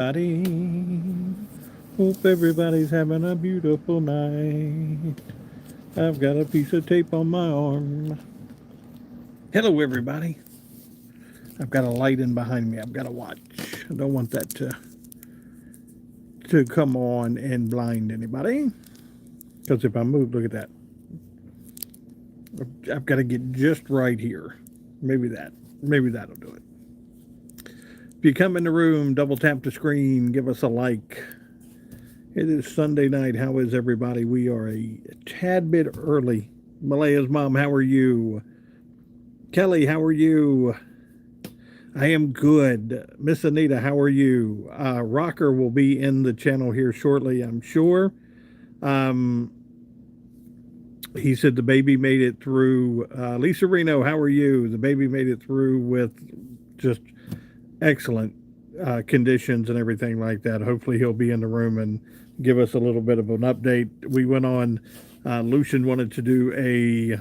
Everybody. Hope everybody's having a beautiful night. I've got a piece of tape on my arm. Hello, everybody. I've got a light in behind me. I've got to watch. I don't want that to come on and blind anybody. Because if I move, look at that. I've got to get just right here. Maybe that. Maybe that'll do it. If you come in the room, double tap the screen, give us a like. It is Sunday night. How is everybody? We are a tad bit early. Malaya's mom, how are you? Kelly, how are you? I am good. Miss Anita, how are you? Rocker will be in the channel here shortly, I'm sure. He said the baby made it through. Lisa Reno, how are you? The baby made it through with just excellent conditions and everything like that. Hopefully, he'll be in the room and give us a little bit of an update. We went on. Lucian wanted to do a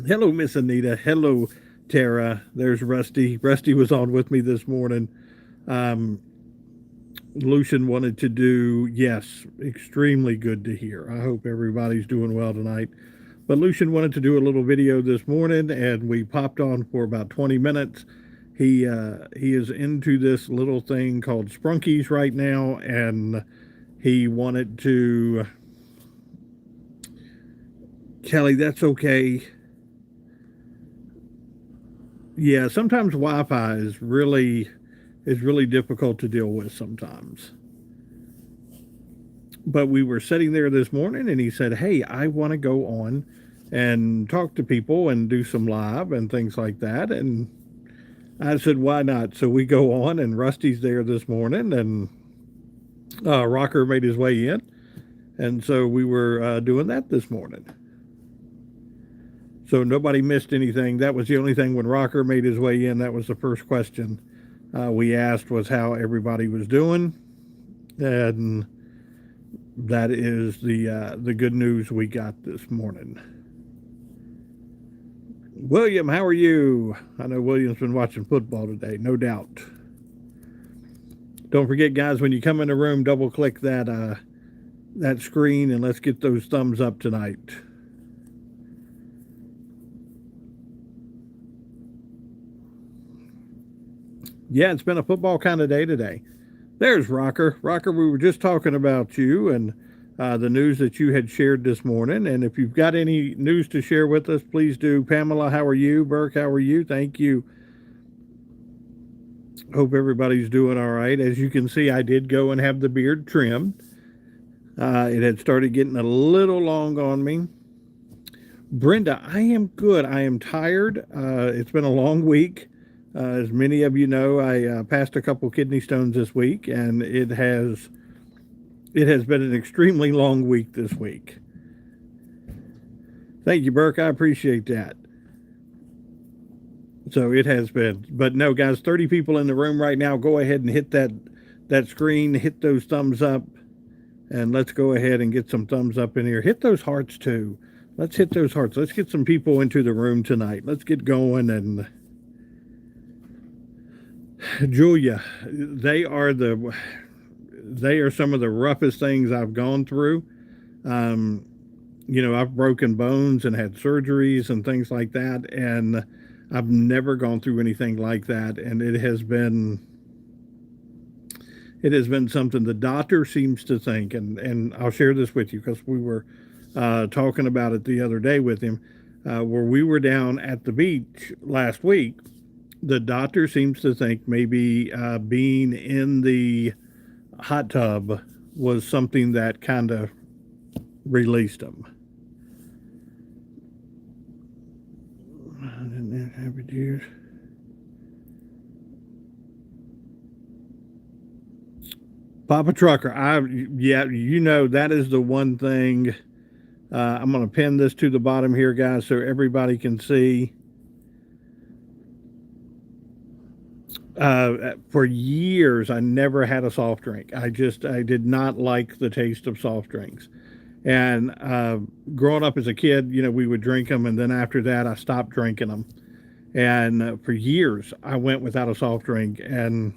hello, Miss Anita. Hello, Tara. There's Rusty. Rusty was on with me this morning. Lucian wanted to do, yes, extremely good to hear. I hope everybody's doing well tonight. But Lucian wanted to do a little video this morning, and we popped on for about 20 minutes. He is into this little thing called Sprunkies right now, and he wanted to. Kelly, that's okay. Yeah, sometimes Wi-Fi is really difficult to deal with sometimes. But we were sitting there this morning, and he said, "Hey, I want to go on and talk to people and do some live and things like that." And I said, "Why not?" So we go on, and Rusty's there this morning, and Rocker made his way in, and so we were doing that this morning. So nobody missed anything. That was the only thing when Rocker made his way in. That was the first question we asked was how everybody was doing, and that is the good news we got this morning. William, how are you? I know William's been watching football today, no doubt. Don't forget, guys, when you come in the room, double click that screen and let's get those thumbs up tonight. Yeah, it's been a football kind of day today. There's Rocker. Rocker, we were just talking about you and the news that you had shared this morning. And if you've got any news to share with us, please do. Pamela, how are you? Burke, how are you? Thank you. Hope everybody's doing all right. As you can see, I did go and have the beard trimmed. It had started getting a little long on me. Brenda, I am good. I am tired. It's been a long week. As many of you know, I passed a couple kidney stones this week, and it has been an extremely long week this week. Thank you, Burke. I appreciate that. So it has been. But no, guys, 30 people in the room right now. Go ahead and hit that screen, hit those thumbs up, and let's go ahead and get some thumbs up in here. Hit those hearts too. Let's hit those hearts. Let's get some people into the room tonight. Let's get going. And Julia, they are some of the roughest things I've gone through. I've broken bones and had surgeries and things like that, and I've never gone through anything like that. And it has been something the doctor seems to think, and I'll share this with you because we were talking about it the other day with him, where we were down at the beach last week. The doctor seems to think maybe being in the hot tub was something that kind of released him. I didn't have it here. Papa Trucker, that is the one thing. I'm going to pin this to the bottom here, guys, so everybody can see. For years, I never had a soft drink. I did not like the taste of soft drinks. And growing up as a kid, we would drink them, and then after that, I stopped drinking them. And for years, I went without a soft drink. And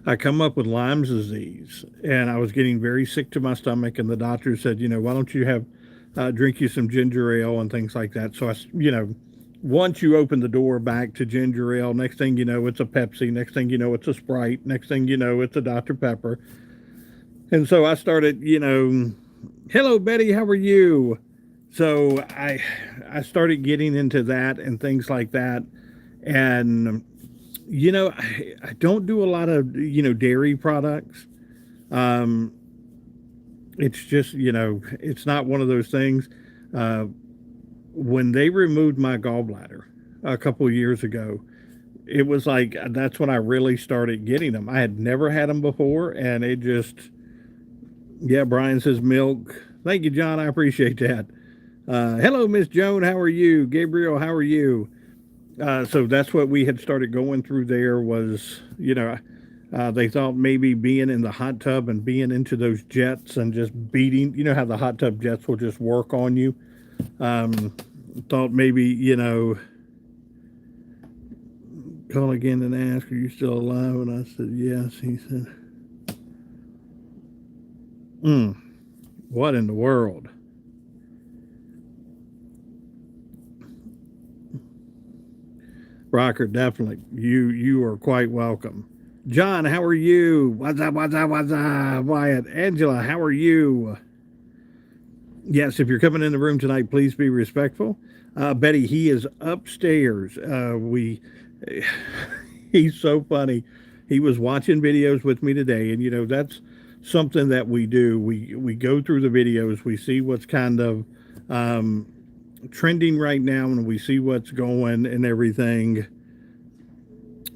I come up with Lyme's disease, and I was getting very sick to my stomach. And the doctor said, why don't you have drink you some ginger ale and things like that. So once you open the door back to ginger ale, next thing you know, it's a Pepsi. Next thing you know, it's a Sprite. Next thing you know, it's a Dr. Pepper. And so I started, hello, Betty, how are you? So I started getting into that and things like that. And, I don't do a lot of, dairy products. It's just, it's not one of those things. When they removed my gallbladder a couple of years ago, it was like that's when I really started getting them. I had never had them before, and it just, yeah, Brian says milk. Thank you, John. I appreciate that. Hello, Miss Joan. How are you? Gabriel, how are you? So that's what we had started going through there was, they thought maybe being in the hot tub and being into those jets and just beating, how the hot tub jets will just work on you. Thought maybe, call again and ask, are you still alive? And I said, yes. He said, what in the world? Rocker, definitely. You are quite welcome. John, how are you? What's up, what's up, what's up? Wyatt, Angela, how are you? Yes, if you're coming in the room tonight, please be respectful. Betty, he is upstairs. He's so funny. He was watching videos with me today, and that's something that we do. We go through the videos, we see what's kind of trending right now, and we see what's going and everything.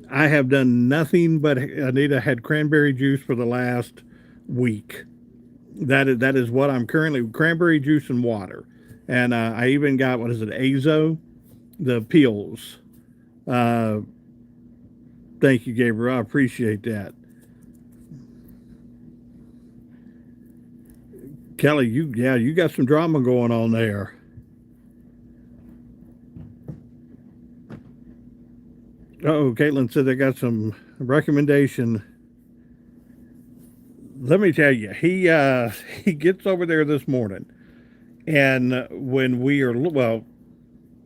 I have done nothing but Anita had cranberry juice for the last week. That is what I'm currently, cranberry juice and water. And I even got, what is it, Azo, the peels. Thank you, Gabriel. I appreciate that. Kelly, you got some drama going on there. Oh, Caitlin said they got some recommendation. Let me tell you, he gets over there this morning, and when we are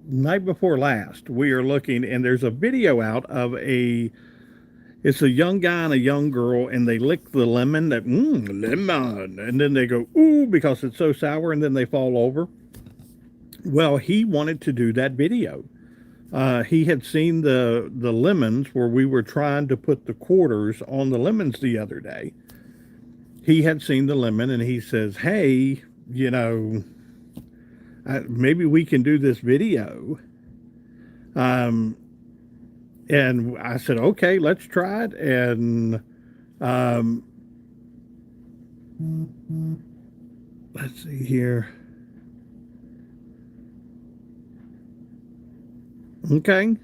night before last, we are looking, and there's a video out of it's a young guy and a young girl, and they lick the lemon, lemon, and then they go, ooh, because it's so sour, and then they fall over. Well, he wanted to do that video. He had seen the lemons where we were trying to put the quarters on the lemons the other day. He had seen the lemon, and he says, hey, maybe we can do this video. And I said, okay, let's try it. And let's see here. Okay.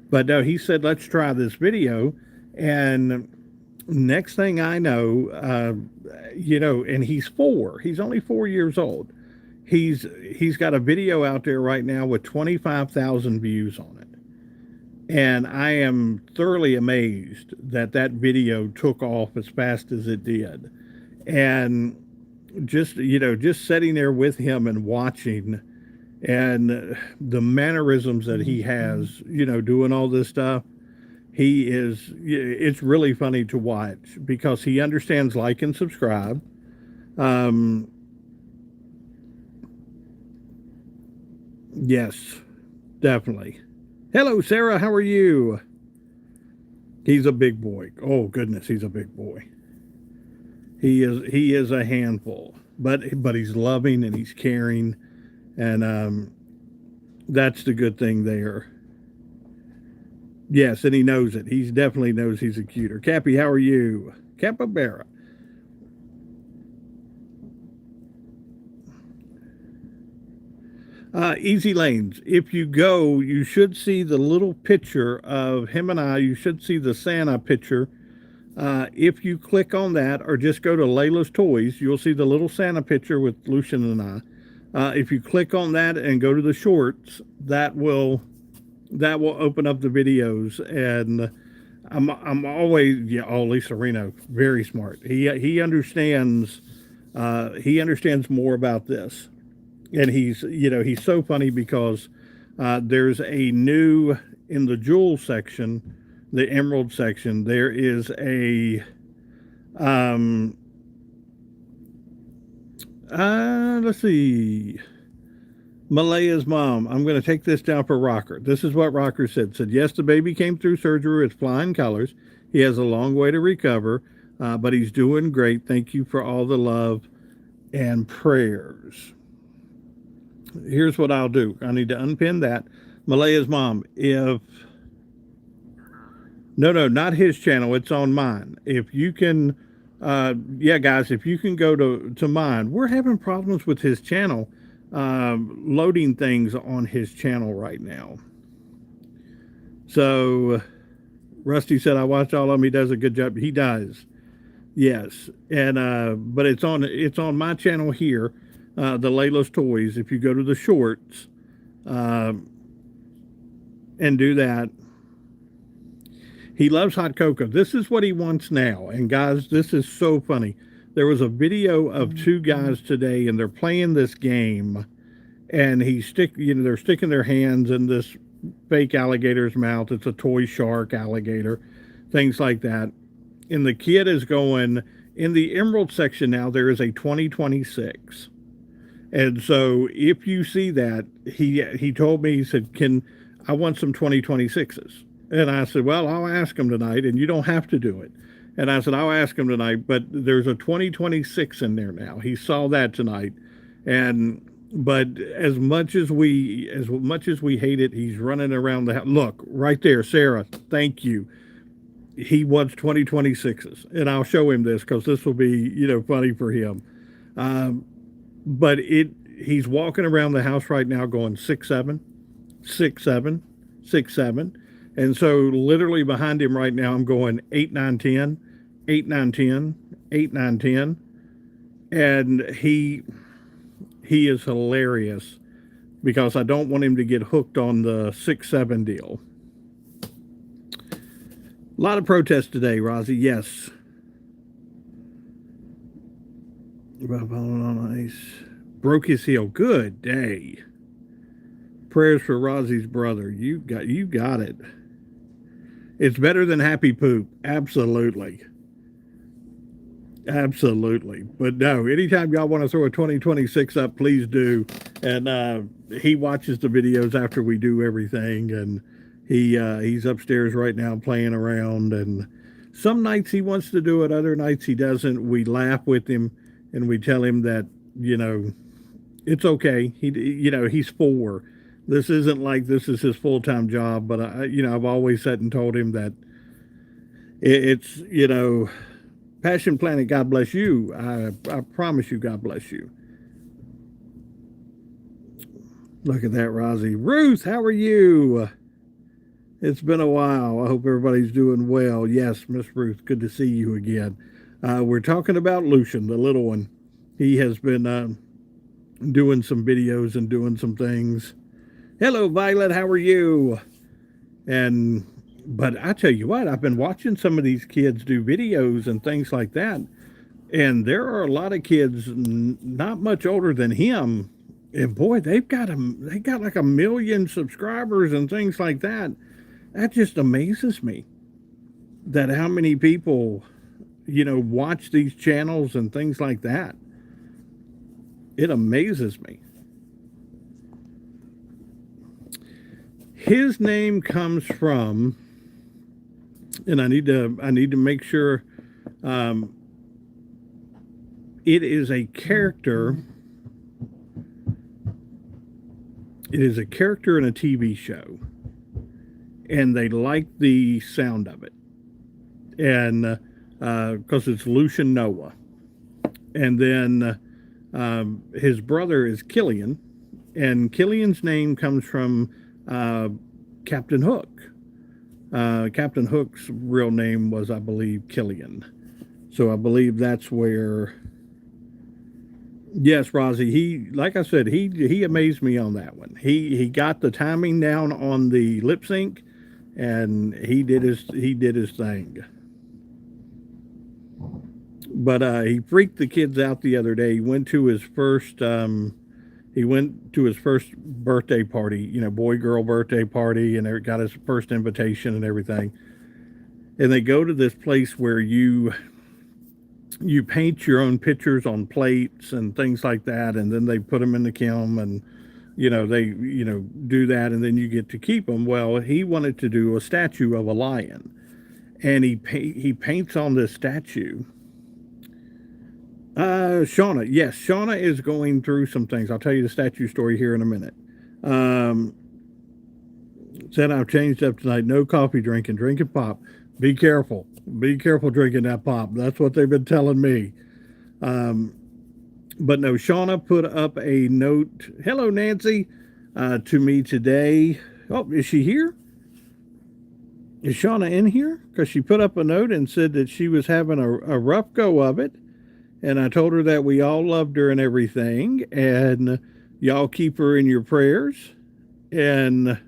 But no, he said, let's try this video. And next thing I know, and he's 4. He's only 4 years old. He's got a video out there right now with 25,000 views on it. And I am thoroughly amazed that video took off as fast as it did. And just sitting there with him and watching, and the mannerisms that he has, doing all this stuff, it's really funny to watch because he understands like and subscribe. Yes, definitely. Hello, Sarah, how are you? He's a big boy. Oh goodness, he's a big boy. He is a handful, but he's loving and he's caring. And that's the good thing there. Yes, and he knows it. He definitely knows he's a cuter. Cappy, how are you? Capybara. Easy Lanes. If you go, you should see the little picture of him and I. You should see the Santa picture. If you click on that or just go to Layla's Toys, you'll see the little Santa picture with Lucian and I. If you click on that and go to the shorts, that will open up the videos. And I'm always, yeah. Oh, Lisa Reno, very smart. He understands more about this, and he's so funny because there's a new in the jewel section, the emerald section. There is a um let's see. Malaya's mom. I'm going to take this down for Rocker. This is what Rocker said. Said, yes, the baby came through surgery with flying colors. He has a long way to recover, but he's doing great. Thank you for all the love and prayers. Here's what I'll do. I need to unpin that. Malaya's mom. If no, not his channel. It's on mine. If you can, yeah, guys, if you can go to mine. We're having problems with his channel. Loading things on his channel right now. So Rusty said, I watched all of him. He does a good job. He does. Yes. And but it's on my channel here, the Layla's Toys. If you go to the shorts and do that. He loves hot cocoa. This is what he wants now. And guys, this is so funny. There was a video of two guys today, and they're playing this game, and they're sticking their hands in this fake alligator's mouth. It's a toy shark alligator, things like that. And the kid is going in the emerald section now. There is a 2026, and so if you see that, he told me, he said, I want some 2026s, and I said, well, I'll ask him tonight, and you don't have to do it. And I said, I'll ask him tonight, but there's a 2026 in there now. He saw that tonight. But as much as we hate it, he's running around the house. Look, right there, Sarah, thank you. He wants 2026s. And I'll show him this because this will be, funny for him. But he's walking around the house right now going 6-7, 6-7, 6-7. And so literally behind him right now, I'm going 8, 9, 10, 8, 9, 10, 8, 9, 10. And he is hilarious because I don't want him to get hooked on the 6-7 deal. A lot of protests today, Rozzy. Yes. Broke his heel. Good day. Prayers for Rozzy's brother. You got it. It's better than happy poop. Absolutely. Absolutely. But no, anytime y'all want to throw a 2026 up, please do. And he watches the videos after we do everything. And he's upstairs right now playing around. And some nights he wants to do it. Other nights he doesn't. We laugh with him and we tell him that, it's okay. He's 4. This isn't like this is his full-time job, but I've always said and told him that it's, Passion Planet, God bless you. I promise you, God bless you. Look at that, Rozzy. Ruth, how are you? It's been a while. I hope everybody's doing well. Yes, Miss Ruth, good to see you again. We're talking about Lucian, the little one. He has been doing some videos and doing some things. Hello, Violet. How are you? But I tell you what, I've been watching some of these kids do videos and things like that. And there are a lot of kids not much older than him. And boy, they got like 1 million subscribers and things like that. That just amazes me. That how many people, watch these channels and things like that. It amazes me. His name comes from, and I need to make sure, it is a character. It is a character in a TV show, and they like the sound of it, and because it's Lucian Noah, and then his brother is Killian, and Killian's name comes from Captain Hook. Captain Hook's real name was, I believe, Killian. So I believe that's where. Yes, Rozzy. Like I said, he amazed me on that one. He got the timing down on the lip sync, and he did his thing. But he freaked the kids out the other day. He went to his first birthday party, boy girl birthday party, and got his first invitation and everything. And they go to this place where you paint your own pictures on plates and things like that, and then they put them in the kiln, and they do that, and then you get to keep them. Well, he wanted to do a statue of a lion, and he paints on this statue. Shauna, yes, Shauna is going through some things. I'll tell you the statue story here in a minute. Um, Said I've changed up tonight. No coffee drinking pop. Be careful. Be careful drinking that pop. That's what they've been telling me. Um, but no, Shauna put up a note. Hello, Nancy, to me today. Oh, is she here? Is Shauna in here? Because she put up a note and said that she was having a rough go of it. And I told her that we all loved her and everything. And y'all keep her in your prayers. And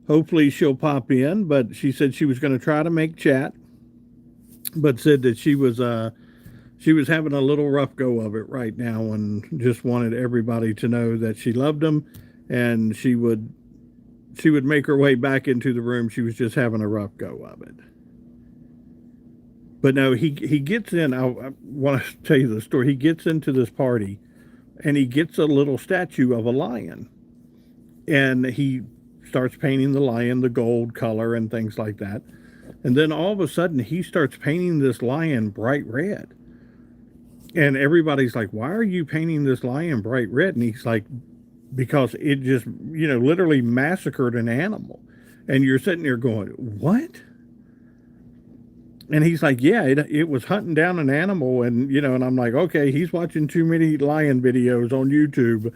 hopefully she'll pop in. But she said she was going to try to make chat. But said that she was having a little rough go of it right now, and just wanted everybody to know that she loved them, and she would make her way back into the room. She was just having a rough go of it. But no, he gets in. I want to tell you the story. He gets into this party, and he gets a little statue of a lion, and he starts painting the lion the gold color and things like that. And then all of a sudden, he starts painting this lion bright red. And everybody's like, why are you painting this lion bright red? And he's like, because it just, literally massacred an animal. And you're sitting there going, what? And he's like, yeah, it was hunting down an animal. And, and I'm like, okay, he's watching too many lion videos on YouTube.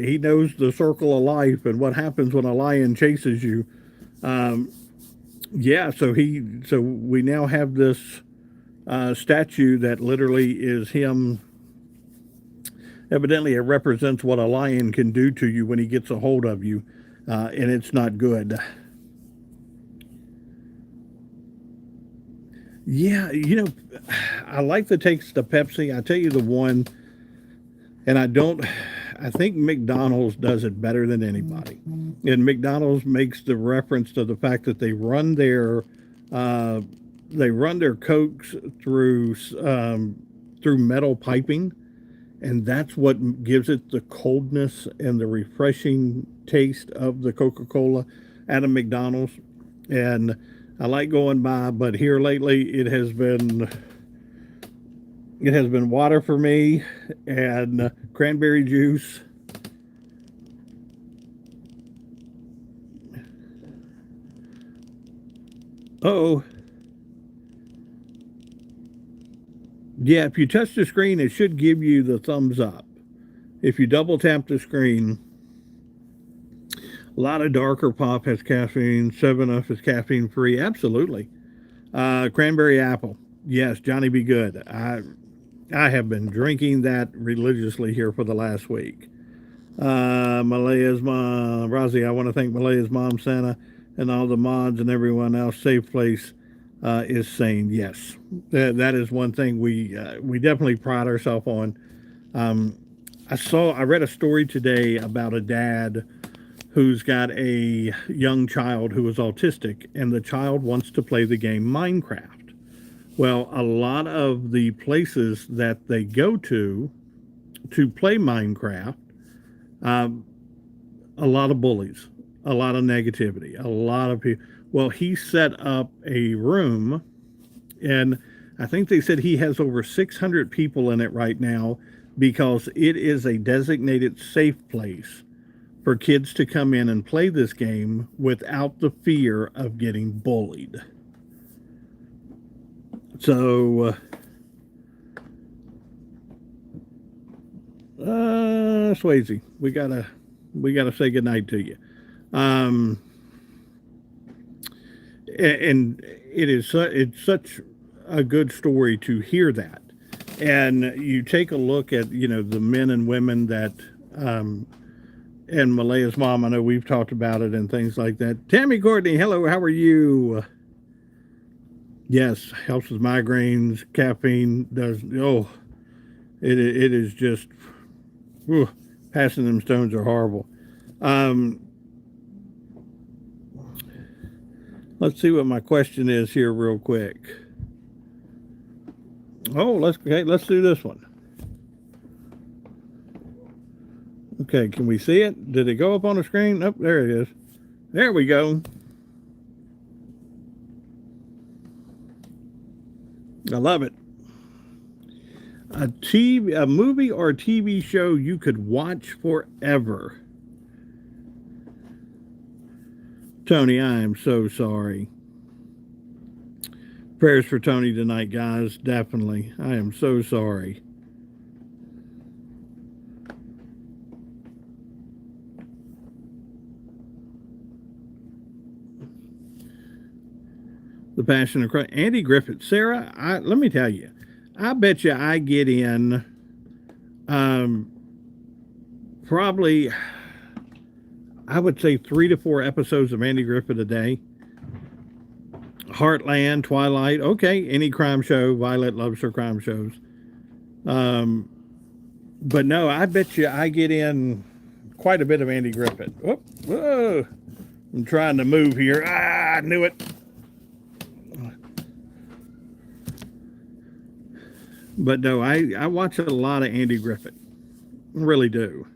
He knows the circle of life and what happens when a lion chases you. Yeah, so we now have this statue that literally is him. Evidently, it represents what a lion can do to you when he gets a hold of you, and it's not good. Yeah, I like the taste of Pepsi. I tell you the one, and I think McDonald's does it better than anybody. And McDonald's makes the reference to the fact that they run their Cokes through metal piping, and that's what gives it the coldness and the refreshing taste of the Coca-Cola at a McDonald's. And I like going by, but here lately it has been water for me and cranberry juice. Oh, yeah, if you touch the screen, it should give you the thumbs up. If you double tap the screen, a lot of darker pop has caffeine. 7-Up is caffeine free. Absolutely. Cranberry apple. Yes, Johnny Be Good. I have been drinking that religiously here for the last week. Malaya's mom, Rosie, I want to thank Malaya's mom, Santa, and all the mods and everyone else. Safe Place is saying yes. That is one thing we definitely pride ourselves on. I read a story today about a dad who's got a young child who is autistic, and the child wants to play the game Minecraft. Well, a lot of the places that they go to play Minecraft, a lot of bullies, a lot of negativity, a lot of people. Well, he set up a room, and I think they said he has over 600 people in it right now, because it is a designated safe place for kids to come in and play this game without the fear of getting bullied. So, Swayze, we gotta say goodnight to you. And it's such a good story to hear that. And you take a look at the men and women that and Malaya's mom. I know we've talked about it and things like that. Tammy Courtney, hello, how are you? Yes, helps with migraines. Caffeine does. Oh, it is just, whew, passing them stones are horrible. Let's see what my question is here real quick. Oh, let's do this one. Okay, can we see it? Did it go up on the screen? Nope, there it is. There we go. I love it. A movie or a TV show you could watch forever. Tony, I am so sorry. Prayers for Tony tonight, guys. Definitely. I am so sorry. The Passion of Christ. Andy Griffith. Sarah, let me tell you, I bet you I get in probably, I would say 3 to 4 episodes of Andy Griffith a day. Heartland, Twilight, okay, any crime show. Violet loves her crime shows. But no, I bet you I get in quite a bit of Andy Griffith. Whoa, I'm trying to move here. I knew it. But no, I watch a lot of Andy Griffith. I really do.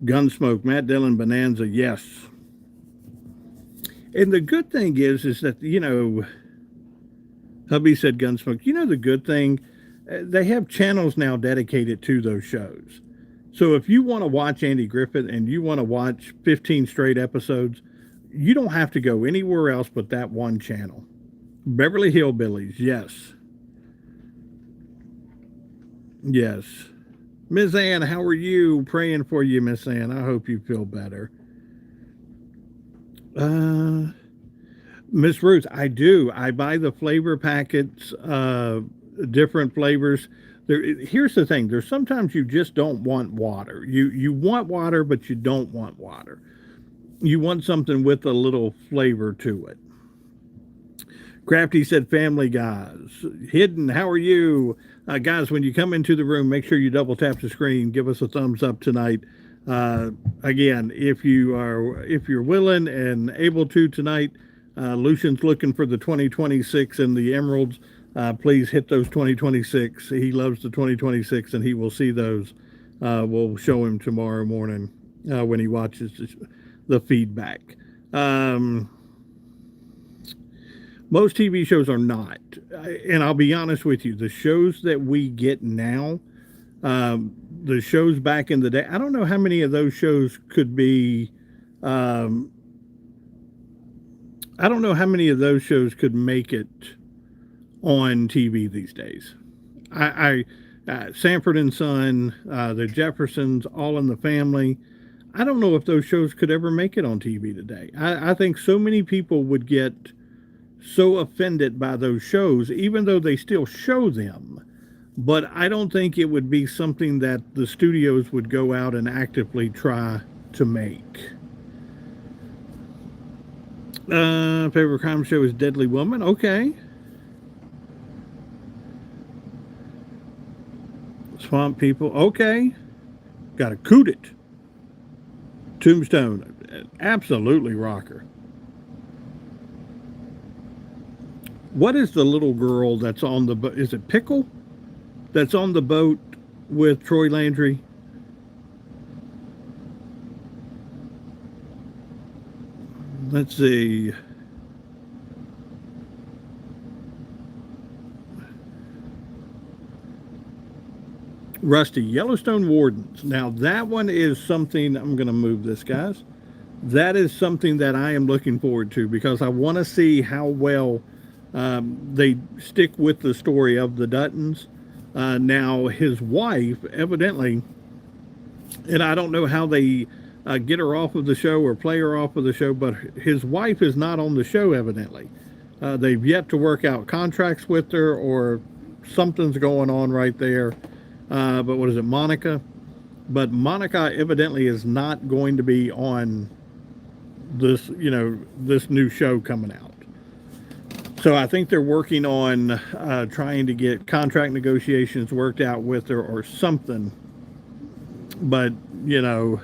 Gunsmoke, Matt Dillon, Bonanza, yes. And the good thing is that, you know, hubby said Gunsmoke. You know the good thing? They have channels now dedicated to those shows. So if you want to watch Andy Griffith and you want to watch 15 straight episodes, you don't have to go anywhere else but that one channel. Beverly Hillbillies, yes. Yes. Miss Ann, how are you? Praying for you, Miss Ann. I hope you feel better. Miss Ruth, I do. I buy the flavor packets, different flavors. Here's the thing. There's sometimes you just don't want water. You want water, but you don't want water. You want something with a little flavor to it. Crafty said, Family Guys. Hidden, how are you? Guys, when you come into the room, make sure you double tap the screen. Give us a thumbs up tonight. Again, if you're willing and able to tonight, Lucian's looking for the 2026 and the emeralds. Please hit those 2026. He loves the 2026, and he will see those. We'll show him tomorrow morning when he watches the feedback. Most TV shows are not. And I'll be honest with you, the shows that we get now, the shows back in the day, I don't know how many of those shows could be, I don't know how many of those shows could make it on TV these days. Sanford and Son, the Jeffersons, All in the Family, I don't know if those shows could ever make it on TV today. I think so many people would get so offended by those shows, even though they still show them. But I don't think it would be something that the studios would go out and actively try to make. Favorite crime show is Deadly Woman. Okay. Swamp People. Okay. Got a Coot It. Tombstone. Absolutely rocker. What is the little girl that's on the boat? Is it Pickle? That's on the boat with Troy Landry? Let's see. Rusty, Yellowstone Wardens. Now that one is something, I'm going to move this, guys. That is something that I am looking forward to because I want to see how well they stick with the story of the Duttons. Now, his wife, evidently, and I don't know how they get her off of the show or play her off of the show, but his wife is not on the show, evidently. They've yet to work out contracts with her or something's going on right there. But what is it, Monica? but Monica evidently is not going to be on this, this new show coming out. So I think they're working on trying to get contract negotiations worked out with her or something. But, yeah,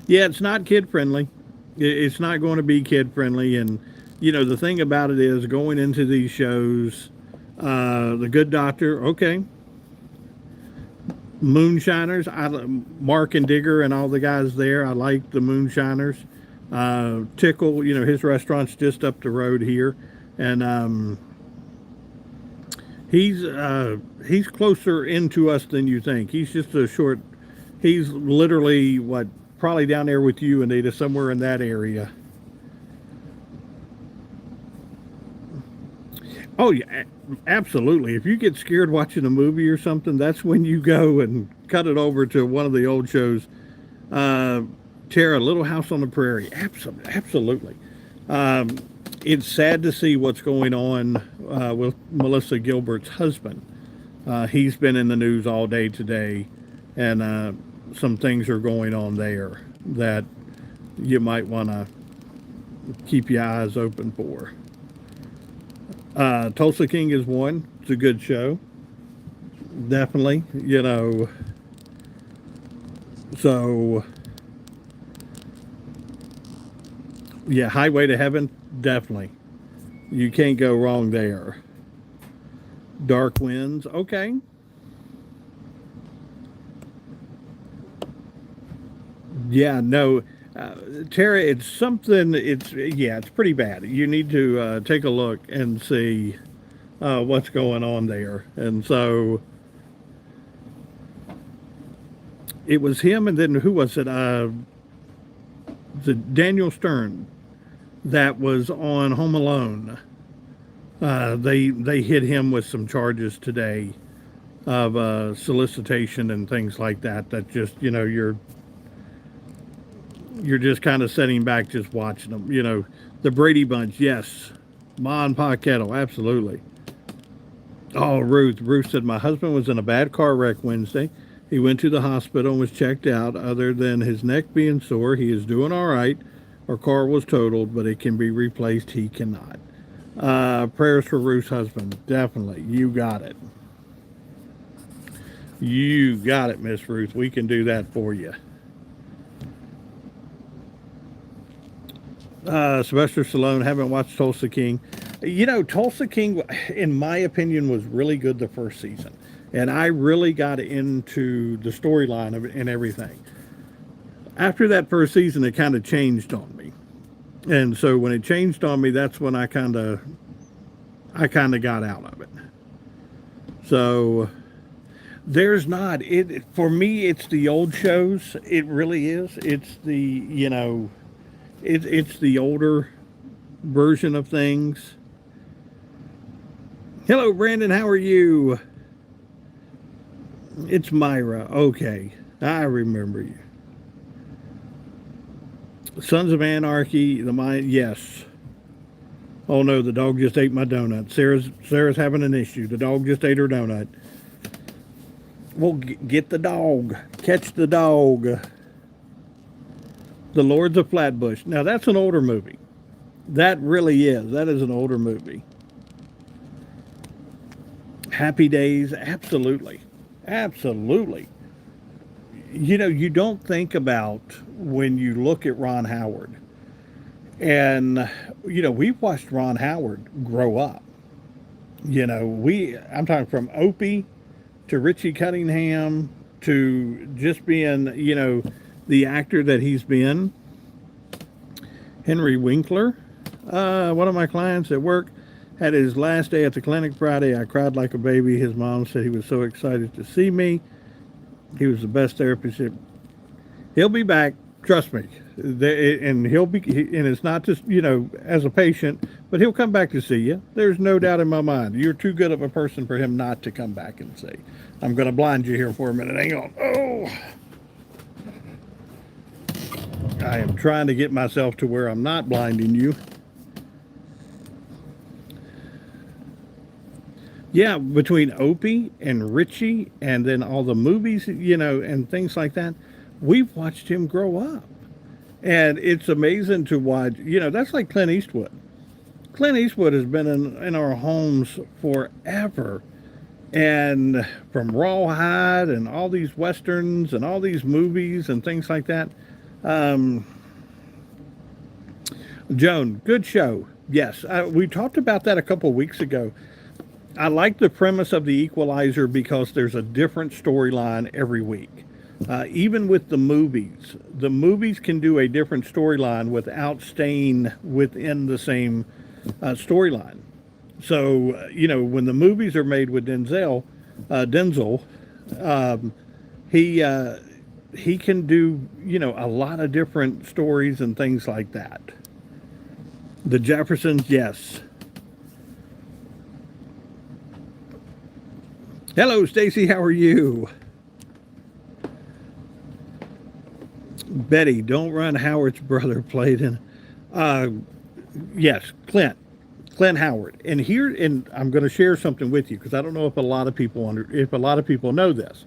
it's not kid friendly. It's not going to be kid friendly. And, the thing about it is going into these shows, The Good Doctor, okay. Moonshiners, Mark and Digger and all the guys there, I like the Moonshiners. Tickle, his restaurant's just up the road here. And he's closer into us than you think. He's just he's literally, probably down there with you, Anita, somewhere in that area. Oh, yeah, absolutely. If you get scared watching a movie or something, that's when you go and cut it over to one of the old shows. Tara, Little House on the Prairie. Absolutely. It's sad to see what's going on with Melissa Gilbert's husband. He's been in the news all day today, and some things are going on there that you might want to keep your eyes open for. Tulsa King is one. It's a good show. Definitely, So, yeah, Highway to Heaven, definitely. You can't go wrong there. Dark Winds, okay. Yeah, no. Tara, it's something, it's pretty bad. You need to take a look and see what's going on there. And so it was him, and then who was it? The Daniel Stern that was on Home Alone. They hit him with some charges today of solicitation and things like that. That just, you're just kind of sitting back, just watching them. The Brady Bunch, yes. Ma and Pa Kettle, absolutely. Oh, Ruth said, my husband was in a bad car wreck Wednesday. He went to the hospital and was checked out. Other than his neck being sore, he is doing all right. Our car was totaled, but it can be replaced. He cannot. Prayers for Ruth's husband. Definitely. You got it. You got it, Miss Ruth. We can do that for you. Sylvester Stallone, haven't watched Tulsa King. Tulsa King, in my opinion, was really good the first season. And I really got into the storyline of it and everything. After that first season, it kind of changed on me. And so when it changed on me, that's when I kind of got out of it. So there's not, for me, it's the old shows. It really is. It's the, it's the older version of things. Hello, Brandon. How are you? It's Myra. Okay. I remember you. Sons of Anarchy, yes. Oh no, the dog just ate my donut. Sarah's having an issue. The dog just ate her donut. Well, get the dog. Catch the dog. The Lords of Flatbush. Now that's an older movie. That really is. That is an older movie. Happy Days, absolutely. Absolutely. You don't think about when you look at Ron Howard. And, we've watched Ron Howard grow up. I'm talking from Opie to Richie Cunningham to just being, the actor that he's been. Henry Winkler, one of my clients at work, had his last day at the clinic Friday. I cried like a baby. His mom said he was so excited to see me. He was the best therapist. He'll be back. Trust me. And and it's not just, as a patient, but he'll come back to see you. There's no doubt in my mind. You're too good of a person for him not to come back and see. I'm going to blind you here for a minute. Hang on. Oh. I am trying to get myself to where I'm not blinding you. Yeah, between Opie and Richie and then all the movies, and things like that, we've watched him grow up. And it's amazing to watch, that's like Clint Eastwood. Clint Eastwood has been in our homes forever. And from Rawhide and all these westerns and all these movies and things like that. Um, Joan, good show. Yes, we talked about that a couple of weeks ago. I like the premise of the Equalizer because there's a different storyline every week. Even with the movies can do a different storyline without staying within the same storyline. So, when the movies are made with Denzel, um, he he can do a lot of different stories and things like that. The Jeffersons, yes. Hello, Stacy. How are you? Betty, don't run. Howard's brother played in. Uh, yes, Clint Howard. And I'm going to share something with you because I don't know if if a lot of people know this.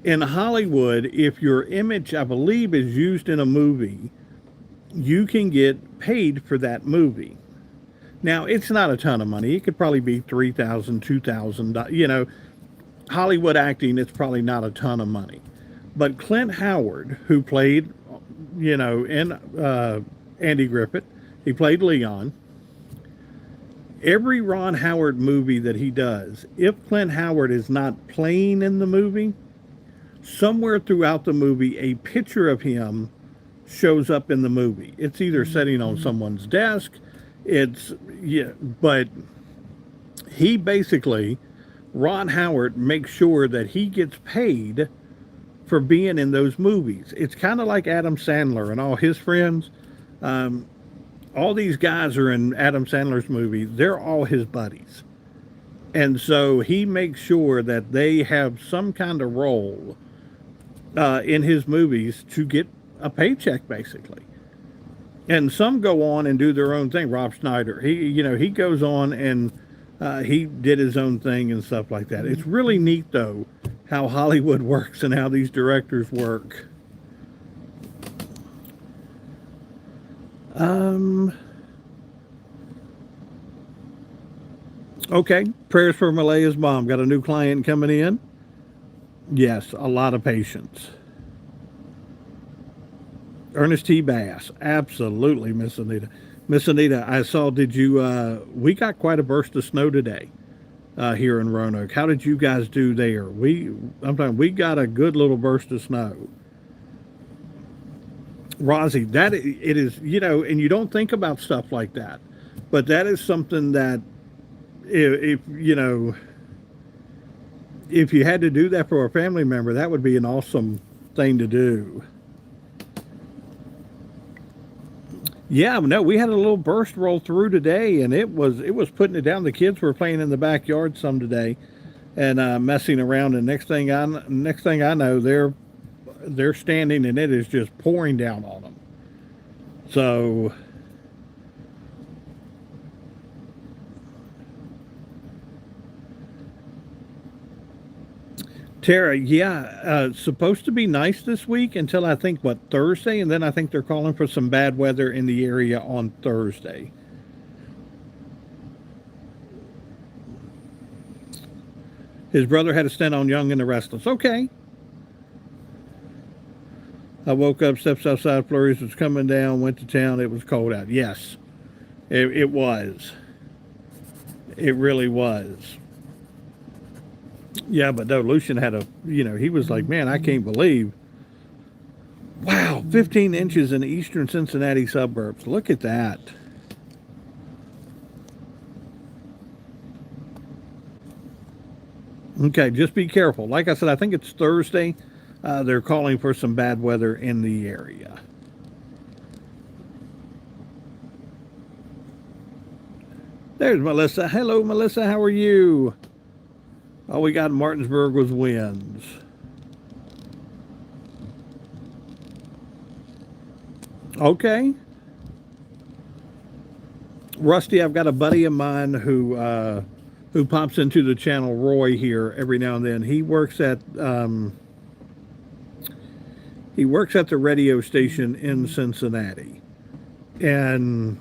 In Hollywood, if your image, I believe, is used in a movie, you can get paid for that movie. Now, it's not a ton of money. It could probably be 3,000, 2,000. Hollywood acting, it's probably not a ton of money. But Clint Howard, who played, in Andy Griffith, he played Leon. Every Ron Howard movie that he does, if Clint Howard is not playing in the movie, somewhere throughout the movie, a picture of him shows up in the movie. It's either sitting on someone's desk, but he basically, Ron Howard makes sure that he gets paid for being in those movies. It's kind of like Adam Sandler and all his friends. All these guys are in Adam Sandler's movie. They're all his buddies. And so he makes sure that they have some kind of role in his movies to get a paycheck, basically. And some go on and do their own thing. Rob Schneider, he goes on and he did his own thing and stuff like that. It's really neat, though, how Hollywood works and how these directors work. Okay, prayers for Malaya's mom. Got a new client coming in. Yes, a lot of patience. Ernest T. Bass, absolutely, Miss Anita. Miss Anita, I saw. Did you? We got quite a burst of snow today here in Roanoke. How did you guys do there? We got a good little burst of snow. Rozzy, that it is, and you don't think about stuff like that, but that is something that if if you had to do that for a family member, that would be an awesome thing to do. Yeah, no, we had a little burst roll through today, and it was putting it down. The kids were playing in the backyard some today, and messing around. And next thing I know, they're standing, and it is just pouring down on them. So, Tara, yeah, supposed to be nice this week until I think what Thursday, and then I think they're calling for some bad weather in the area on Thursday. His brother had a stint on Young and the Restless. Okay. I woke up, steps outside, flurries was coming down, went to town. It was cold out. Yes, it was. It really was. Yeah, but no, Lucian had he was like, man, I can't believe, wow, 15 inches in the eastern Cincinnati suburbs. Look at that. Okay, just be careful. Like I said, I think it's Thursday. They're calling for some bad weather in the area. There's Melissa. Hello, Melissa. How are you? All we got in Martinsburg was winds. Okay. Rusty, I've got a buddy of mine who who pops into the channel, Roy, here every now and then. He works at the radio station in Cincinnati, and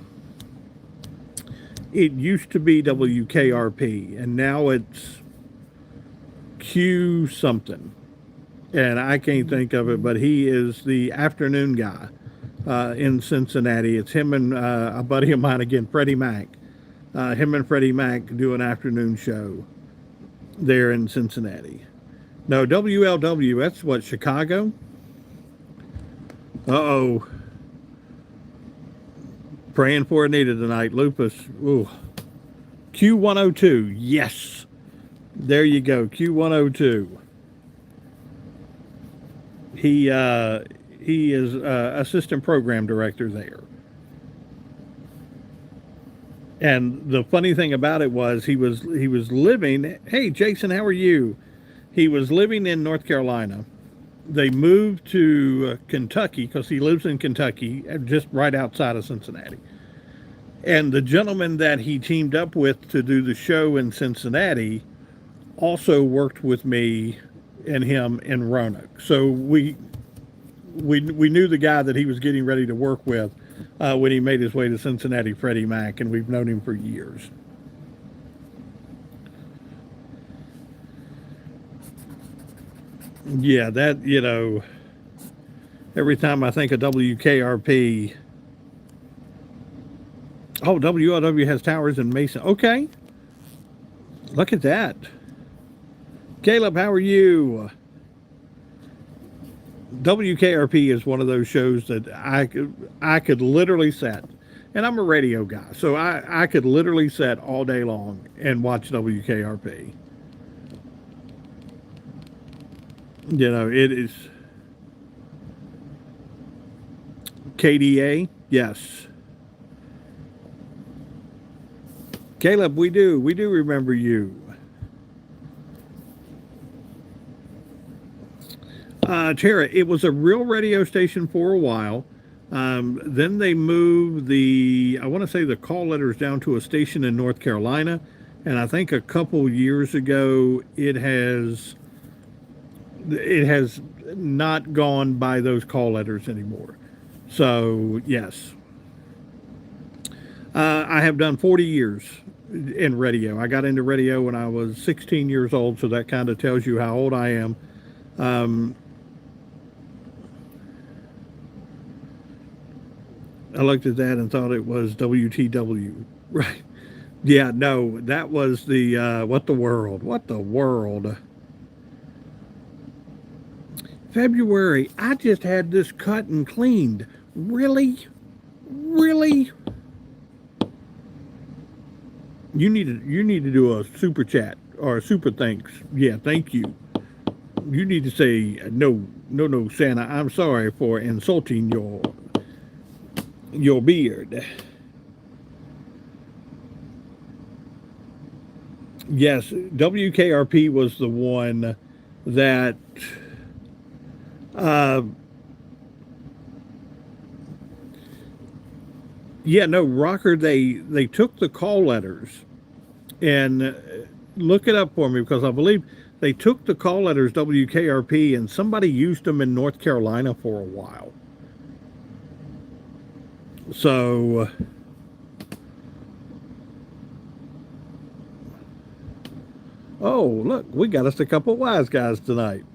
it used to be WKRP, and now it's Q something, and I can't think of it. But he is the afternoon guy in Cincinnati. It's him and a buddy of mine again, Freddie Mac. Him and Freddie Mac do an afternoon show there in Cincinnati. No, WLW, that's what, Chicago? Uh-oh. Praying for Anita tonight. Lupus. Ooh. Q102. Yes. There you go. Q102. He is assistant program director there. And the funny thing about it was he was living. Hey, Jason, how are you? He was living in North Carolina. They moved to Kentucky because he lives in Kentucky, just right outside of Cincinnati. And the gentleman that he teamed up with to do the show in Cincinnati also worked with me and him in Roanoke. So we knew the guy that he was getting ready to work with when he made his way to Cincinnati, Freddie Mac, and we've known him for years. Yeah, that, every time I think of WKRP, oh, WLW has towers in Mason. Okay. Look at that. Caleb, how are you? WKRP is one of those shows that I could literally sit, and I'm a radio guy, so I could literally sit all day long and watch WKRP. It is KDA, yes. Caleb, we do remember you. Tara, it was a real radio station for a while. Then they moved I want to say the call letters down to a station in North Carolina. And I think a couple years ago, it has not gone by those call letters anymore. So, yes. I have done 40 years in radio. I got into radio when I was 16 years old, so that kind of tells you how old I am. I looked at that and thought it was WTW. Right. Yeah, no, that was the, What the World. February, I just had this cut and cleaned. Really? You need to do a super chat or a super thanks. Yeah, thank you. You need to say, no, Santa, I'm sorry for insulting your beard. Yes, WKRP was the one that Rocker, they took the call letters and look it up for me, because I believe they took the call letters WKRP and somebody used them in North Carolina for a while. So oh, look, we got us a couple wise guys tonight.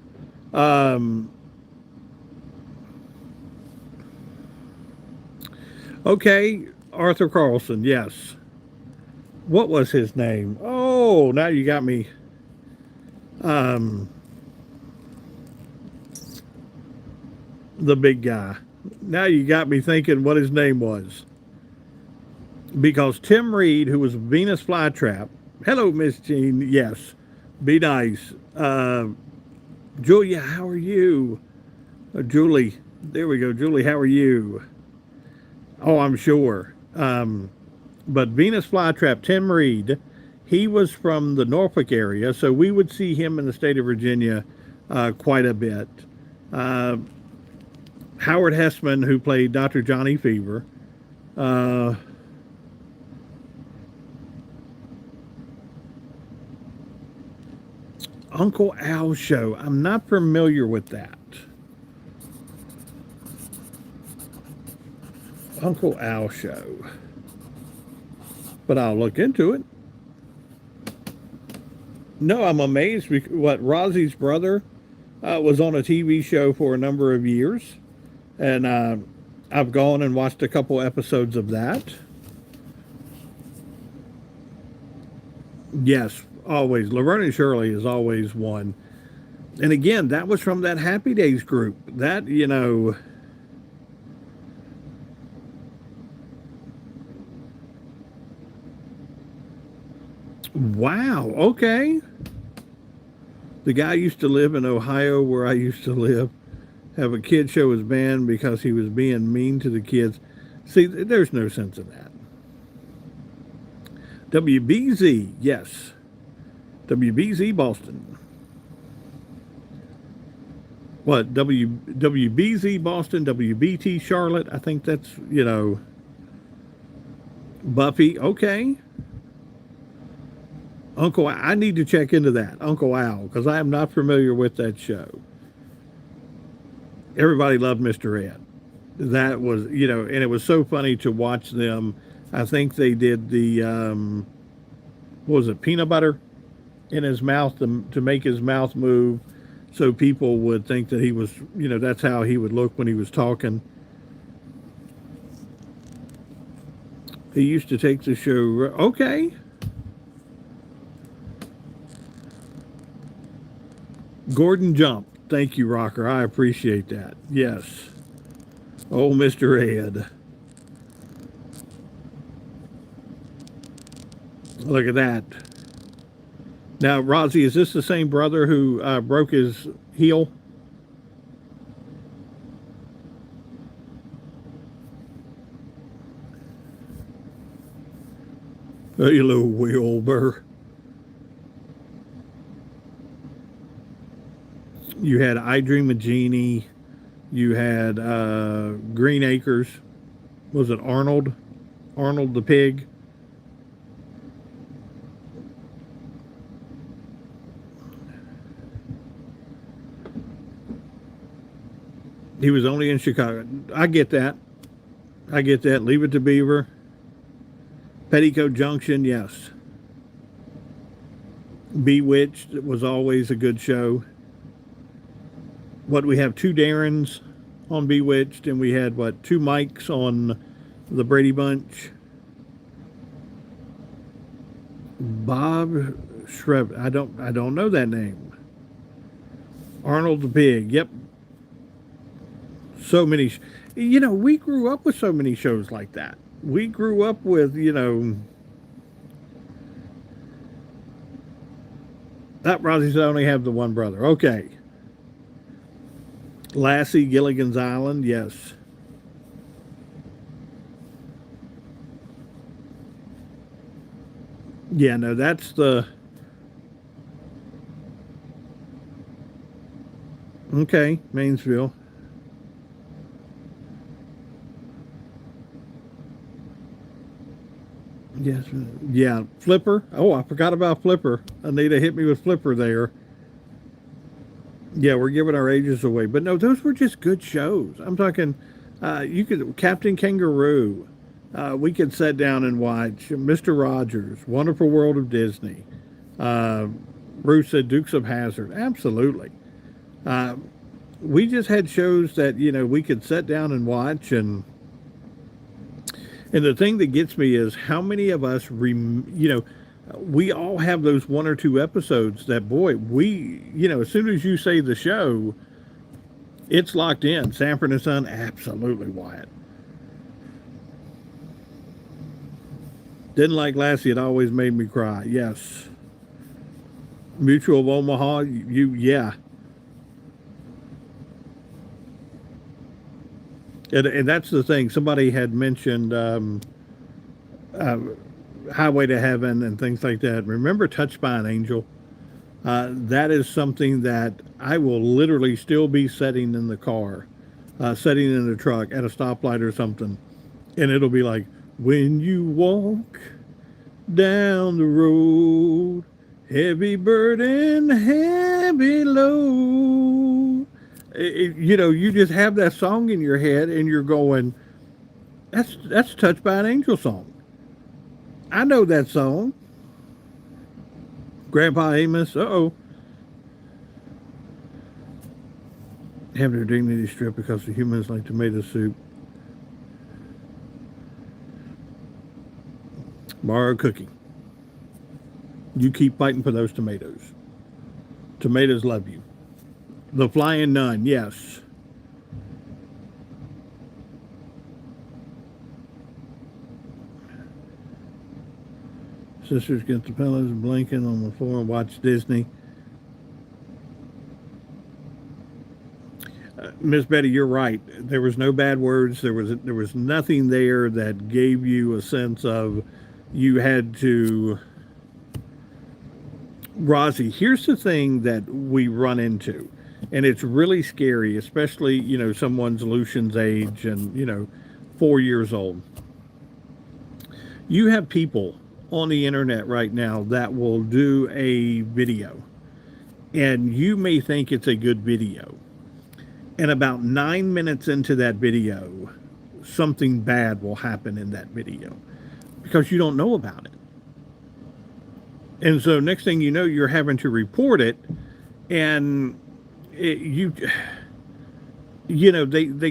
Okay, Arthur Carlson, yes. What was his name? Oh, now you got me. The big guy. Now you got me thinking what his name was. Because Tim Reed, who was Venus Flytrap, hello, Miss Jean, yes, be nice. Julia, how are you? Julie, there we go. Julie, how are you? Oh, I'm sure. But Venus Flytrap, Tim Reed, he was from the Norfolk area, so we would see him in the state of Virginia quite a bit. Howard Hessman, who played Dr. Johnny Fever. Uncle Al Show. I'm not familiar with that. Uncle Al Show. But I'll look into it. No, I'm amazed. What Rozzy's brother was on a TV show for a number of years, and I've gone and watched a couple episodes of that. Yes, always. Laverne and Shirley is always one. And again, that was from that Happy Days group. That, wow, okay. The guy used to live in Ohio where I used to live, have a kid show his band because he was being mean to the kids. See, there's no sense in that. WBZ, yes. WBZ Boston. What, WBZ Boston, WBT Charlotte? I think that's, Buffy, okay. Uncle, I need to check into that, Uncle Al, because I am not familiar with that show. Everybody loved Mr. Ed. That was, and it was so funny to watch them. I think they did the, what was it, peanut butter in his mouth to make his mouth move so people would think that he was, that's how he would look when he was talking. He used to take the show, okay. Gordon Jump. Thank you, Rocker. I appreciate that. Yes. Oh, Mr. Ed. Look at that. Now, Rozzy, is this the same brother who broke his heel? Hey, little Wilbur. You had I Dream of Jeannie. You had Green Acres. Was it Arnold? Arnold the pig. He was only in Chicago. I get that. I get that. Leave It to Beaver. Petticoat Junction, yes. Bewitched was always a good show. What, we have two Darrens on Bewitched, and we had, what, two Mikes on the Brady Bunch. Bob Shreb, I don't know that name. Arnold the Pig, yep. So many, we grew up with so many shows like that. We grew up with, that Rozzy's only have the one brother. Okay. Lassie, Gilligan's Island, yes. Yeah, no, that's the... Okay, Mainsville. Yes, yeah, Flipper. Oh, I forgot about Flipper. Anita hit me with Flipper there. Yeah, we're giving our ages away, but no, those were just good shows. I'm talking, you could Captain Kangaroo. We could sit down and watch Mister Rogers, Wonderful World of Disney. Bruce said Dukes of Hazzard. Absolutely. We just had shows that we could sit down and watch, and the thing that gets me is how many of us, we all have those one or two episodes that, boy, as soon as you say the show, it's locked in. Sanford and Son, absolutely, Wyatt. Didn't like Lassie, it always made me cry. Yes. Mutual of Omaha, yeah. And that's the thing. Somebody had mentioned Highway to Heaven and things like that. Remember Touched by an Angel? That is something that I will literally still be setting in the car, setting in the truck at a stoplight or something. And it'll be like, when you walk down the road Heavy burden, heavy load. You just have that song in your head and you're going, that's Touched by an Angel song. I know that song. Grandpa Amos, uh-oh. Have their dignity stripped because the humans like tomato soup. Borrow cookie. You keep fighting for those tomatoes. Tomatoes love you. The Flying Nun, yes. Sisters get the pillows, blanket on the floor, and watch Disney. Miss Betty, you're right. There was no bad words. There was nothing there that gave you a sense of you had to. Rosie, here's the thing that we run into, and it's really scary, especially someone's Lucian's age and 4 years old. You have people on the internet right now that will do a video, and you may think it's a good video. And about 9 minutes into that video, something bad will happen in that video because you don't know about it. And so next thing you know, you're having to report it, and they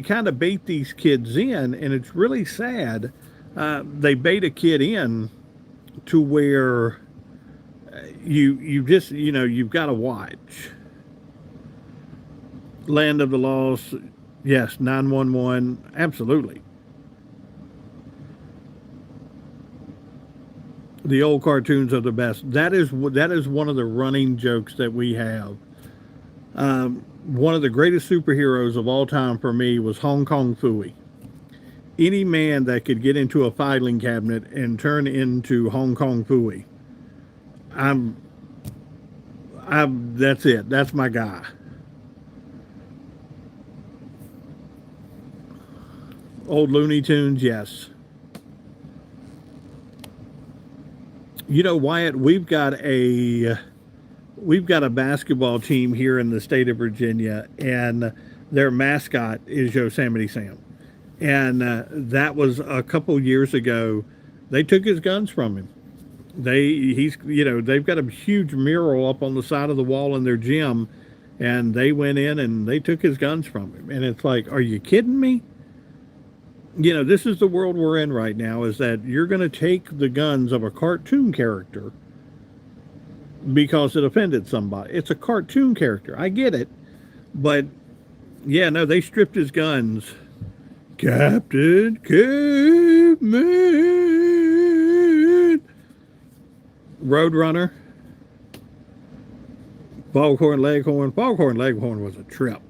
kind of bait these kids in, and it's really sad. They bait a kid in to where you just you've got to watch. Land of the Lost, yes, 911, absolutely. The old cartoons are the best. That is one of the running jokes that we have. One of the greatest superheroes of all time for me was Hong Kong Phooey. Any man that could get into a filing cabinet and turn into Hong Kong Phooey, that's it. That's my guy. Old Looney Tunes, yes. Wyatt, we've got a basketball team here in the state of Virginia, and their mascot is Yosemite Sam. And that was a couple years ago. They took his guns from him. They've got a huge mural up on the side of the wall in their gym, and they went in and they took his guns from him. And it's like, are you kidding me? This is the world we're in right now, is that you're going to take the guns of a cartoon character because it offended somebody. It's a cartoon character. I get it. But, yeah, no, they stripped his guns. Captain Caveman. Roadrunner. Foghorn Leghorn. Foghorn Leghorn was a trip.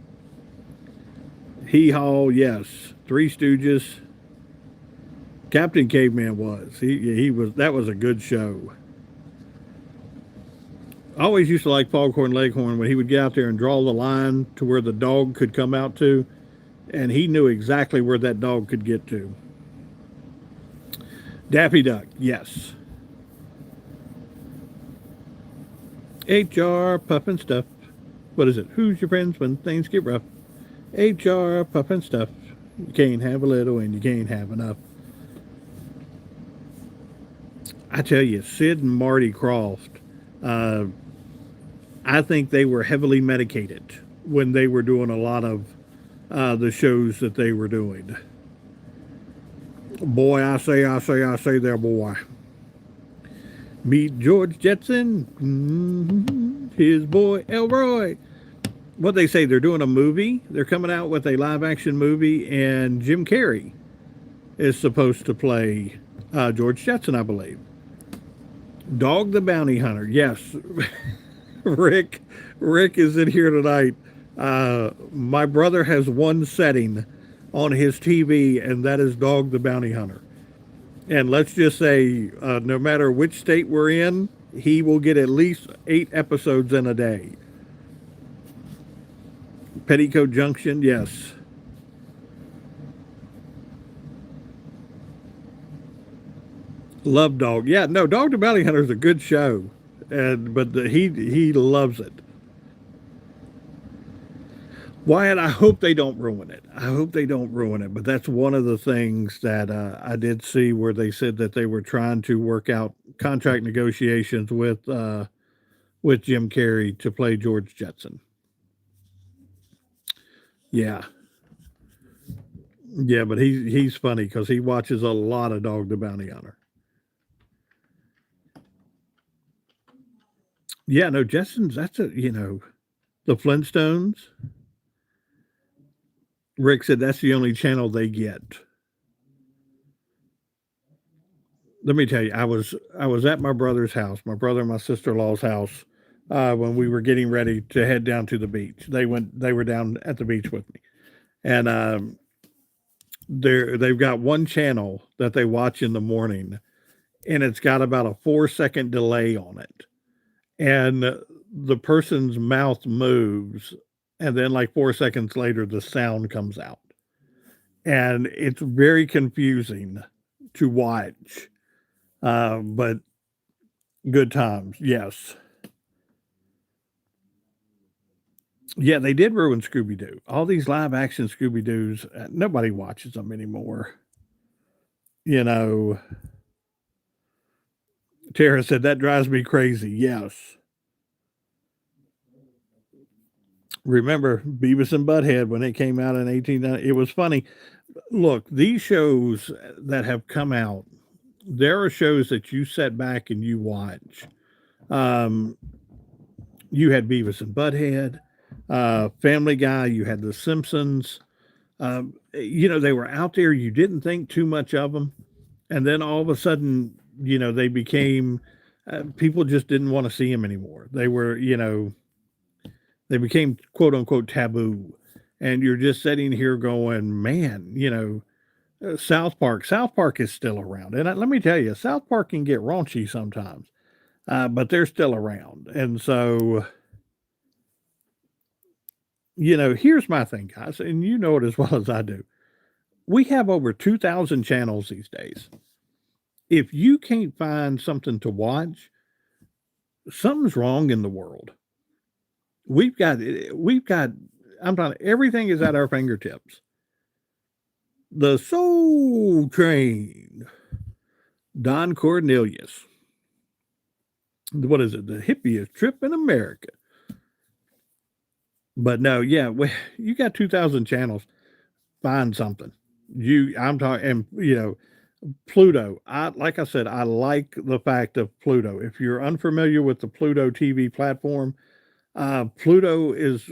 Hee Haw, yes. Three Stooges. Captain Caveman was. He was. That was a good show. I always used to like Foghorn Leghorn when he would get out there and draw the line to where the dog could come out to, and he knew exactly where that dog could get to. Daffy Duck, yes. HR Puffin Stuff. What is it? Who's your friends when things get rough? HR Puffin Stuff. You can't have a little and you can't have enough. I tell you, Sid and Marty Krofft, I think they were heavily medicated when they were doing a lot of the shows that they were doing. Boy, I say there, boy. Meet George Jetson, his boy Elroy. What they say, they're doing a movie. They're coming out with a live-action movie, and Jim Carrey is supposed to play George Jetson, I believe. Dog the Bounty Hunter, yes. Rick is in here tonight. My brother has one setting on his TV, and that is Dog the Bounty Hunter. And let's just say, no matter which state we're in, he will get at least 8 episodes in a day. Petticoat Junction, yes. Love Dog. Yeah, no, Dog the Bounty Hunter is a good show. but he loves it. Wyatt, I hope they don't ruin it. I hope they don't ruin it. But that's one of the things that I did see where they said that they were trying to work out contract negotiations with Jim Carrey to play George Jetson. Yeah, yeah, but he's funny because he watches a lot of Dog the Bounty Hunter. Yeah, no, Jetsons. That's the Flintstones. Rick said that's the only channel they get. Let me tell you, I was at my brother's house, my brother and my sister in law's house, when we were getting ready to head down to the beach. They were down at the beach with me, and they've got one channel that they watch in the morning, and it's got about a 4 second delay on it, and the person's mouth moves, and then like 4 seconds later, the sound comes out, and it's very confusing to watch. But good times, yes. Yeah, they did ruin Scooby Doo. All these live action Scooby Doos, nobody watches them anymore. You know, Tara said that drives me crazy. Yes. Remember Beavis and Butthead when it came out in 1890? It was funny. Look, these shows that have come out, there are shows that you sit back and you watch. Um, you had Beavis and Butthead, Family Guy, you had The Simpsons. They were out there. You didn't think too much of them. And then all of a sudden, they became, people just didn't want to see them anymore. They became quote unquote taboo. And you're just sitting here going, man, South Park. South Park is still around. And let me tell you, South Park can get raunchy sometimes, but they're still around. And so, here's my thing, guys, and you know it as well as I do. We have over 2,000 channels these days. If you can't find something to watch, something's wrong in the world. We've got, I'm talking, everything is at our fingertips. The Soul Train, Don Cornelius. What is it? The hippiest trip in America. But no, yeah, you got 2,000 channels. Find something. I'm talking, and Pluto. Like I said, I like the fact of Pluto. If you're unfamiliar with the Pluto TV platform, Pluto is,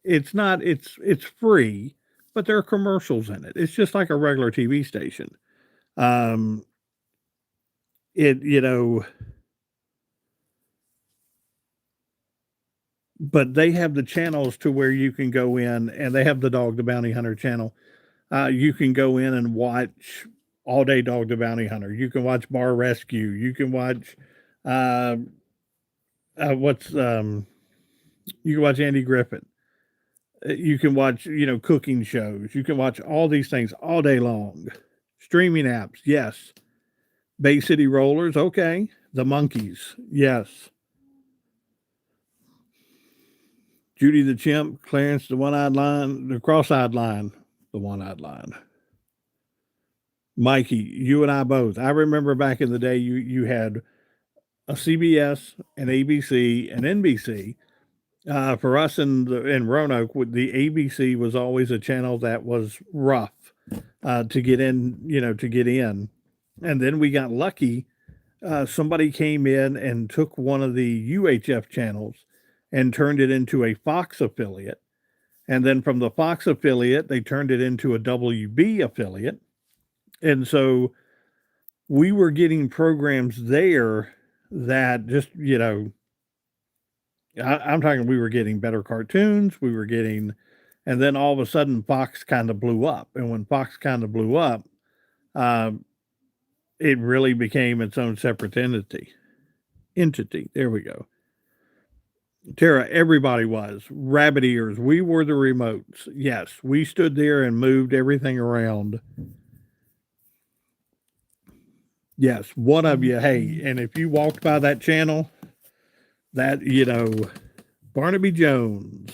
it's not, it's free, but there are commercials in it. It's just like a regular TV station. Um, it, but they have the channels to where you can go in, and they have the Dog the Bounty Hunter channel. You can go in and watch All Day Dog the Bounty Hunter. You can watch Bar Rescue. You can watch uh, what's you can watch Andy Griffith. You can watch cooking shows. You can watch all these things all day long. Streaming apps, yes. Bay City Rollers, okay. The Monkeys, yes. Judy the Chimp, Clarence the One-Eyed Lion, the Cross-Eyed Lion, the One-Eyed Lion. Mikey, you and I both. I remember back in the day, you had a CBS, an ABC, an NBC. For us in Roanoke, the ABC was always a channel that was rough to get in, to get in. And then we got lucky. Somebody came in and took one of the UHF channels and turned it into a Fox affiliate. And then from the Fox affiliate, they turned it into a WB affiliate. And so we were getting programs there that just, I'm talking, we were getting better cartoons. We were getting, and then all of a sudden Fox kind of blew up. And when Fox kind of blew up, it really became its own separate entity. There we go. Tara, everybody was rabbit ears. We were the remotes. Yes, we stood there and moved everything around. Yes, one of you. Hey, and if you walked by that channel, That, Barnaby Jones.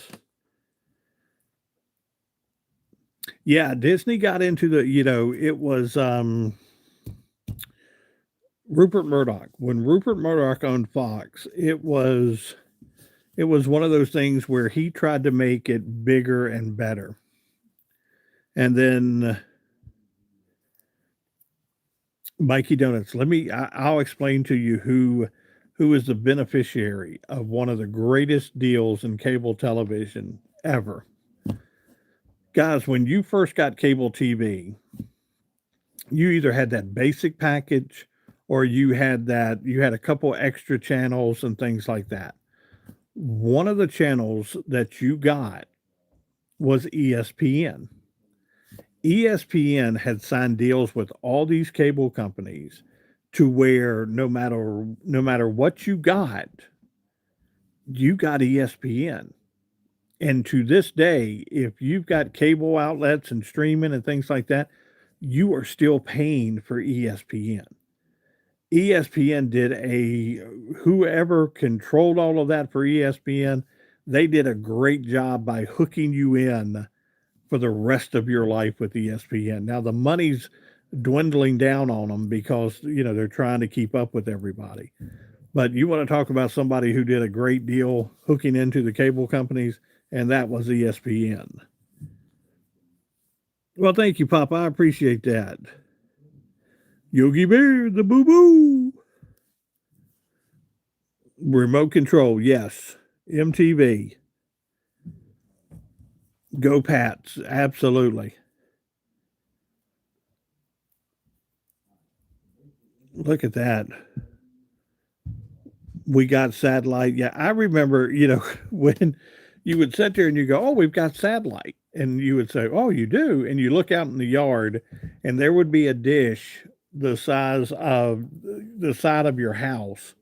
Yeah, Disney got into it was Rupert Murdoch. When Rupert Murdoch owned Fox, it was one of those things where he tried to make it bigger and better. And then Mikey Donuts. I'll explain to you who is the beneficiary of one of the greatest deals in cable television ever. Guys, when you first got cable TV, you either had that basic package or you had a couple extra channels and things like that. One of the channels that you got was ESPN. ESPN had signed deals with all these cable companies to where no matter what you got ESPN. And to this day, if you've got cable outlets and streaming and things like that, you are still paying for ESPN. ESPN did a whoever controlled all of that for ESPN, they did a great job by hooking you in for the rest of your life with ESPN. Now the money's dwindling down on them because they're trying to keep up with everybody. But you want to talk about somebody who did a great deal hooking into the cable companies, and that was ESPN. Well, thank you, Papa. I appreciate that. Yogi Bear, the boo boo. Remote control, yes. MTV. Go Pats, absolutely. Look at that. We got satellite. Yeah, I remember, when you would sit there and you go, "Oh, we've got satellite." And you would say, "Oh, you do?" And you look out in the yard and there would be a dish the size of the side of your house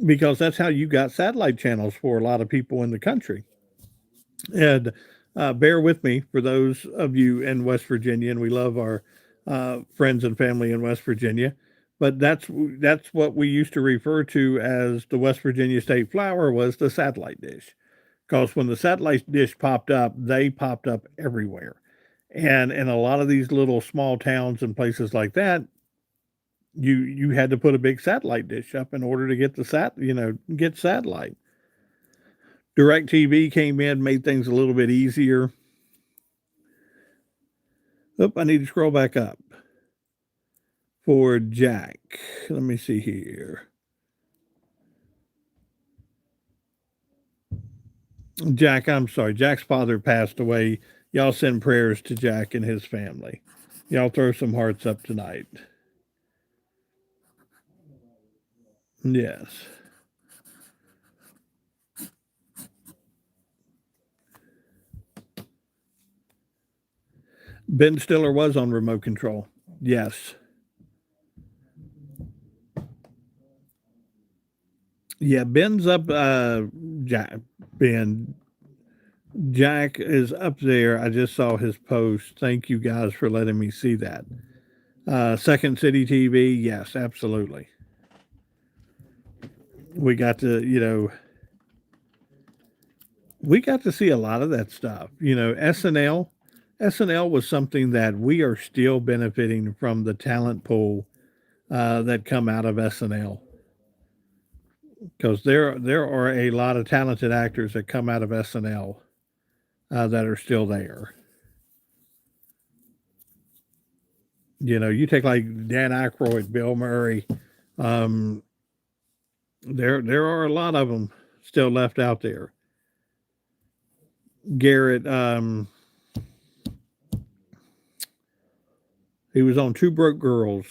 because that's how you got satellite channels for a lot of people in the country. And bear with me for those of you in West Virginia, and we love our friends and family in West Virginia. But that's what we used to refer to as the West Virginia State Flower was the satellite dish. Because when the satellite dish popped up, they popped up everywhere. And in a lot of these little small towns and places like that, you had to put a big satellite dish up in order to get get satellite. DirecTV came in, made things a little bit easier. Oh, I need to scroll back up for Jack. Let me see here. Jack, I'm sorry. Jack's father passed away. Y'all send prayers to Jack and his family. Y'all throw some hearts up tonight. Yes. Ben Stiller was on remote control. Yes. Yeah, Ben's up. Jack, Ben, Jack is up there. I just saw his post. Thank you guys for letting me see that. Second City TV, yes, absolutely. We got to, we got to see a lot of that stuff. SNL was something that we are still benefiting from the talent pool that come out of SNL because there are a lot of talented actors that come out of SNL that are still there. You take like Dan Aykroyd, Bill Murray. Um, there are a lot of them still left out there. Garrett, he was on Two Broke Girls.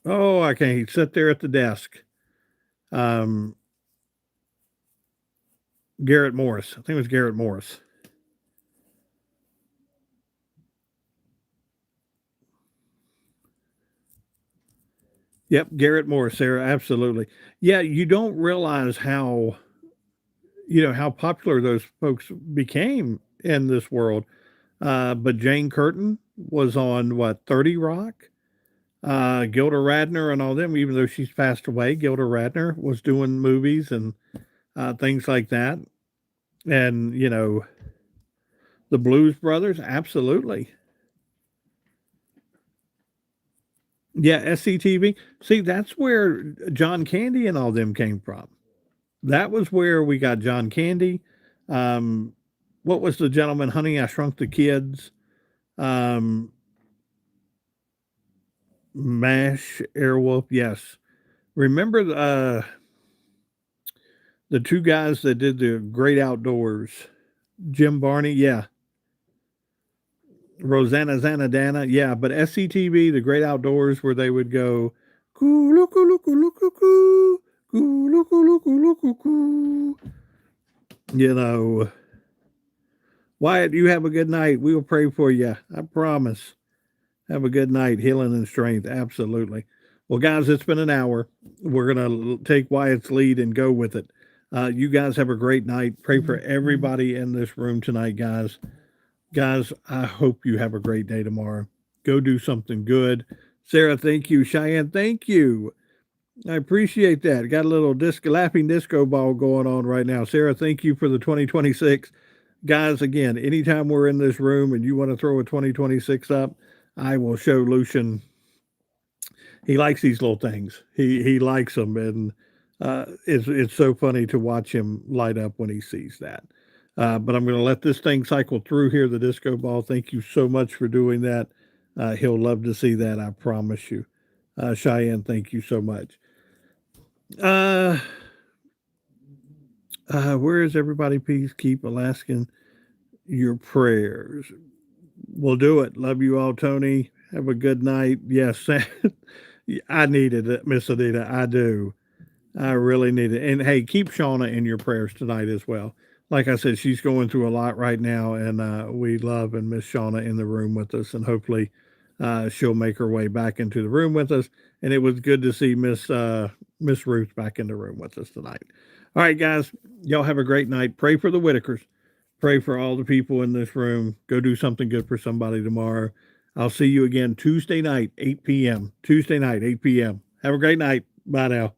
Oh, I can't. He'd sit there at the desk. Um, Garrett Morris. I think it was Garrett Morris. Yep, Garrett Morris, Sarah. Absolutely. Yeah, you don't realize how popular those folks became in this world. But Jane Curtin was on what 30 Rock. Gilda Radner and all them, even though she's passed away, Gilda Radner was doing movies and things like that. And, the Blues Brothers, absolutely. Yeah, SCTV. See, that's where John Candy and all them came from. That was where we got John Candy. Um, what was the gentleman, Honey, I Shrunk the Kids? Um, MASH, Airwolf, yes. Remember the two guys that did the Great Outdoors? Jim Barney, yeah. Rosanna Zanadana, yeah. But SCTV, the Great Outdoors, where they would go, coo, loo, coo, loo, coo, loo, coo, coo, coo, loo, coo, loo, coo, loo, coo, coo. Wyatt, you have a good night. We will pray for you. I promise. Have a good night. Healing and strength. Absolutely. Well, guys, it's been an hour. We're going to take Wyatt's lead and go with it. You guys have a great night. Pray for everybody in this room tonight, guys. Guys, I hope you have a great day tomorrow. Go do something good. Sarah, thank you. Cheyenne, thank you. I appreciate that. Got a little laughing disco ball going on right now. Sarah, thank you for the 2026. Guys, again, anytime we're in this room and you want to throw a 2026 up, I will show Lucian. He likes these little things. He likes them, and it's so funny to watch him light up when he sees that. But I'm going to let this thing cycle through here, the disco ball. Thank you so much for doing that. He'll love to see that, I promise you. Cheyenne, thank you so much. Where is everybody? Please keep asking your prayers. We'll do it. Love you all, Tony. Have a good night. Yes, I needed it, Miss Anita. I do. I really need it. And hey, keep Shauna in your prayers tonight as well. Like I said, she's going through a lot right now, and we love and miss Shauna in the room with us. And hopefully, she'll make her way back into the room with us. And it was good to see Miss Ruth back in the room with us tonight. All right, guys, y'all have a great night. Pray for the Whitakers. Pray for all the people in this room. Go do something good for somebody tomorrow. I'll see you again Tuesday night, 8 p.m. Tuesday night, 8 p.m. Have a great night. Bye now.